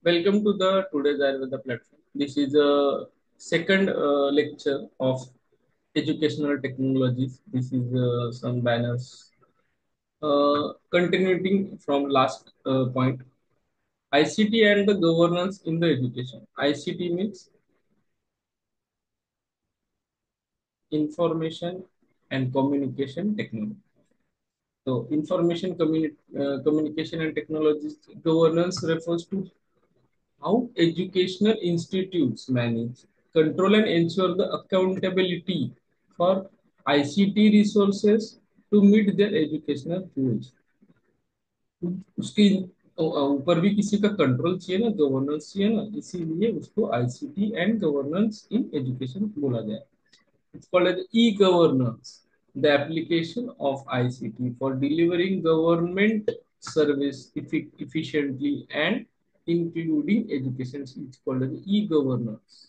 Welcome to the today's Ayurveda platform. This is a second lecture of educational technologies. This is some banners. Continuing from last point, ICT and the governance in the education. ICT means information and communication technology. So, communication and technologies governance refers to how educational institutes manage, control, and ensure the accountability for ICT resources to meet their educational goals. उसके ऊपर भी किसी का control चाहिए ना, governance चाहिए ना, इसीलिए उसको ICT and governance in education बोला जाए. It's called as e-governance, the application of ICT for delivering government service efficiently and including education. It's called as e-governance.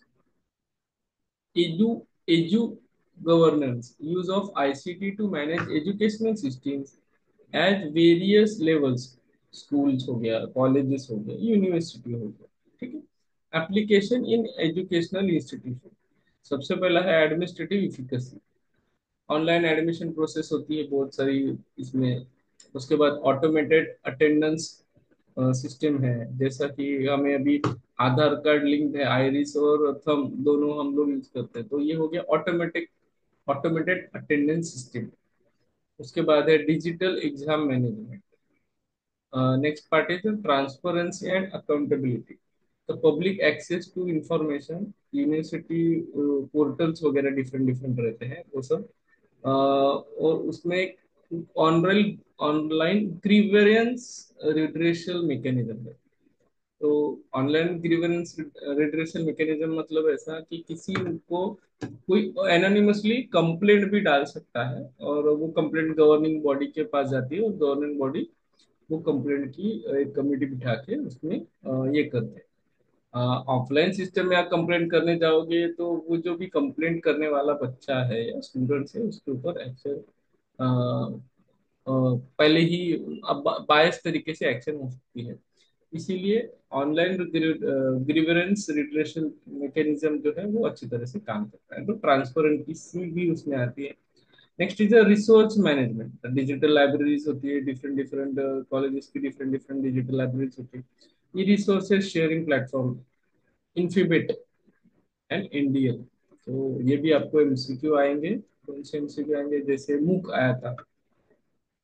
Edu governance, use of ICT to manage educational systems at various levels. Schools हो गया, colleges हो गया, university हो गया, ठीक है. Application in educational institution. सबसे पहला है administrative efficacy. Online admission process होती है बहुत सारी इसमें. उसके बाद ऑटोमेटेड अटेंडेंस सिस्टम है. जैसा कि हमें अभी आधार कार्ड लिंक है, आइरिस और थंब दोनों हम लोग यूज करते हैं, तो ये हो गया ऑटोमेटेड अटेंडेंस सिस्टम. उसके बाद है digital exam management. Next part is transparency and accountability. तो public access to information, university portals वगैरह डिफरेंट डिफरेंट रहते हैं वो सब. और उसमें online online grievance redressal mechanism है. तो ऑनलाइन ग्रीवेंस रिड्रेशल मैकेनिज्म मतलब ऐसा कि किसी को कोई एनोनिमसली कंप्लेंट भी डाल सकता है, और वो कंप्लेंट गवर्निंग बॉडी के पास जाती है, और गवर्निंग बॉडी वो कंप्लेंट की एक कमेटी बिठा के उसमें ये करते हैं. ऑफलाइन सिस्टम में आप कंप्लेंट करने जाओगे तो वो जो भी कंप्लेंट करने वाला बच्चा है या स्टूडेंट है उसके ऊपर एक्शन पहले ही बायस तरीके से एक्शन हो सकती है. इसीलिए ऑनलाइन ग्रीवेंस रिड्रेशल मैकेनिज्म जो है वो अच्छी तरह से काम करता है, तो ट्रांसपेरेंसी भी उसमें आती है. Next is resource management. Digital libraries होती है, डिफरेंट डिफरेंट कॉलेजेस की डिफरेंट डिफरेंट डिजिटल लाइब्रेरीज होती है. ये resources sharing platform INFLIBNET and Indian. तो ये भी आपको एमसीक्यू आएंगे. कौन से एमसीक्यू आएंगे? जैसे मूक आया था,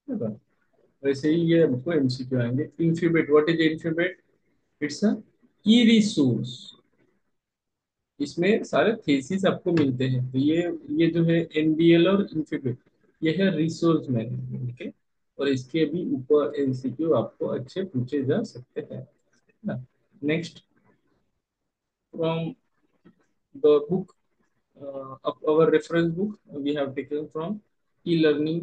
है ना? वैसे ही ये हमको एमसीक्यू आएंगे. INFLIBNET, what is INFLIBNET? It's a e resource. इसमें सारे थीसिस आपको मिलते हैं. तो ये जो है एनडीएल और इन्फीबिट, ये है रिसोर्स मैनेजमेंट के. और इसके भी ऊपर एमसीक्यू आपको अच्छे पूछे जा सकते हैं, है ना. Next, from the book, of our reference book, we have taken from e-learning.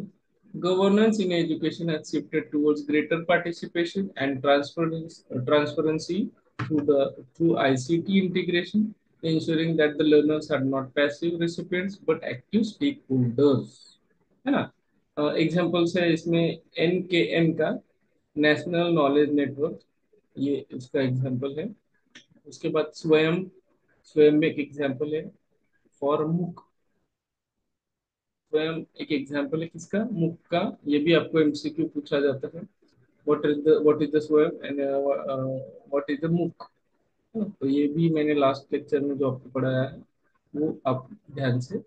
Governance in education has shifted towards greater participation and transparency through ICT integration, ensuring that the learners are not passive recipients but active stakeholders, है ना. Examples है इसमें NKN का, national knowledge network, ये उसका example है. उसके बाद स्वयं, स्वयं में एक एग्जाम्पल है. फॉर मुक, स्वयं एक एग्जाम्पल है किसका? मुक का. ये भी आपको एमसीक्यू पूछा जाता है. व्हाट इज द स्वयं एंड व्हाट इज द मुक. तो ये भी मैंने लास्ट लेक्चर में जो आपको पढ़ाया है वो आप ध्यान से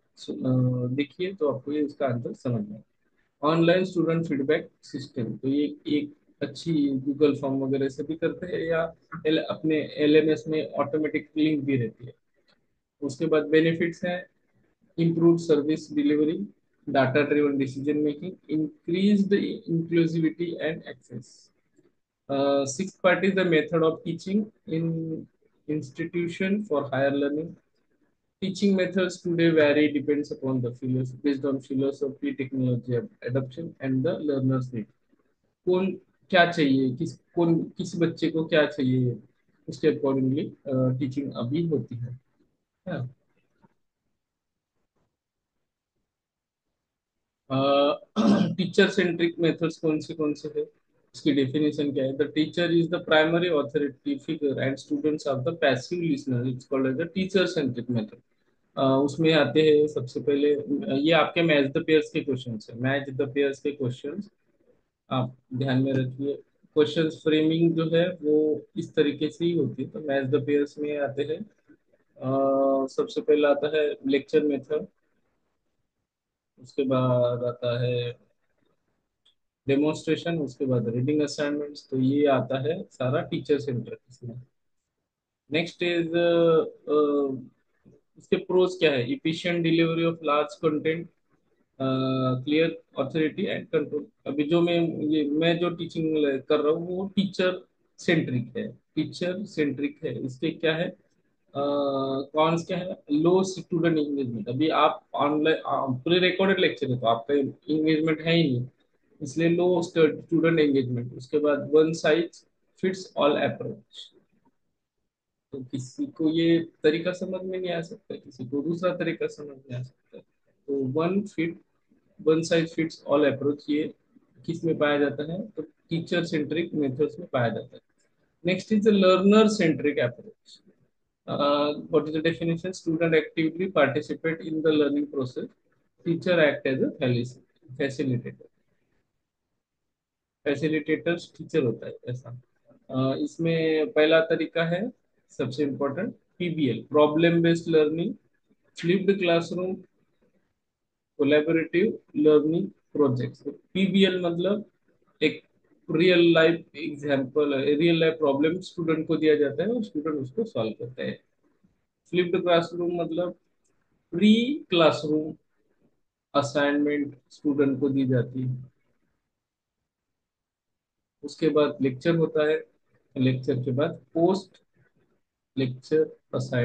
देखिए, तो आपको ये इसका आंसर समझ में. ऑनलाइन स्टूडेंट फीडबैक सिस्टम, तो ये एक अच्छी गूगल फॉर्म वगैरह से भी करते हैं, या अपने एलएमएस में ऑटोमेटिक लिंक भी रहती है. उसके बाद बेनिफिट्स हैं: improved service delivery, data-driven decision making, increased inclusivity and access. Sixth part is the method of teaching in institution for higher learning. Teaching methods today vary depends upon the philosophy, based on philosophy, technology adoption, and the learner's need. कौन क्या चाहिए, किस बच्चे को क्या चाहिए, उसके accordingly teaching अभी होती है. टीचर सेंट्रिक मेथड्स कौन से है? इसकी डेफिनेशन क्या है? The teacher is the primary authority figure and students are the passive listener, it's called as the teacher centric method. उसमें आते हैं सबसे पहले, ये आपके मैच द पेयर्स के क्वेश्चन है, मैच द पेयर्स के क्वेश्चन आप ध्यान में रखिए। क्वेश्चंस फ्रेमिंग जो है वो इस तरीके से ही होती है। तो मैच द पेयर्स में आते हैं, सबसे पहला आता है लेक्चर मेथड, उसके बाद आता है डेमोन्स्ट्रेशन, उसके बाद रीडिंग असाइनमेंट्स। तो ये आता है सारा टीचर सेंटर इसमें। नेक्स्ट इज इसके प्रोज क्या है? Efficient delivery of large content, clear authority and control. अभी जो मैं जो टीचिंग कर रहा हूँ वो टीचर सेंट्रिक है, टीचर सेंट्रिक है। इसके क्या है कॉन्स क्या है? लो स्टूडेंट एंगेजमेंट। अभी आप ऑनलाइन पूरे रिकॉर्डेड लेक्चर है तो आपका एंगेजमेंट है ही नहीं, इसलिए लो स्टूडेंट एंगेजमेंट। उसके बाद one size fits all approach. तो किसी को ये तरीका समझ में नहीं आ सकता, किसी को दूसरा तरीका समझ में आ सकता है। तो one size fits all approach ये किस में पाया जाता है? तो टीचर सेंट्रिक मेथड्स में पाया जाता है। Next is the learner centric approach. What is the definition? Student actively participate in the learning process. Teacher act as a facilitator. Facilitator teacher होता है ऐसा। इसमें पहला तरीका है सबसे important, PBL, problem based learning, flipped classroom, collaborative learning projects. PBL मतलब एक real life example, real life problem student को दिया जाता है और स्टूडेंट उसको सॉल्व करता है। फ्लिप्ड क्लासरूम मतलब प्री क्लासरूम असाइनमेंट स्टूडेंट को दी जाती है। उसके बाद लेक्चर होता है, लेक्चर के बाद पोस्ट लेक्चर असाइनमेंट।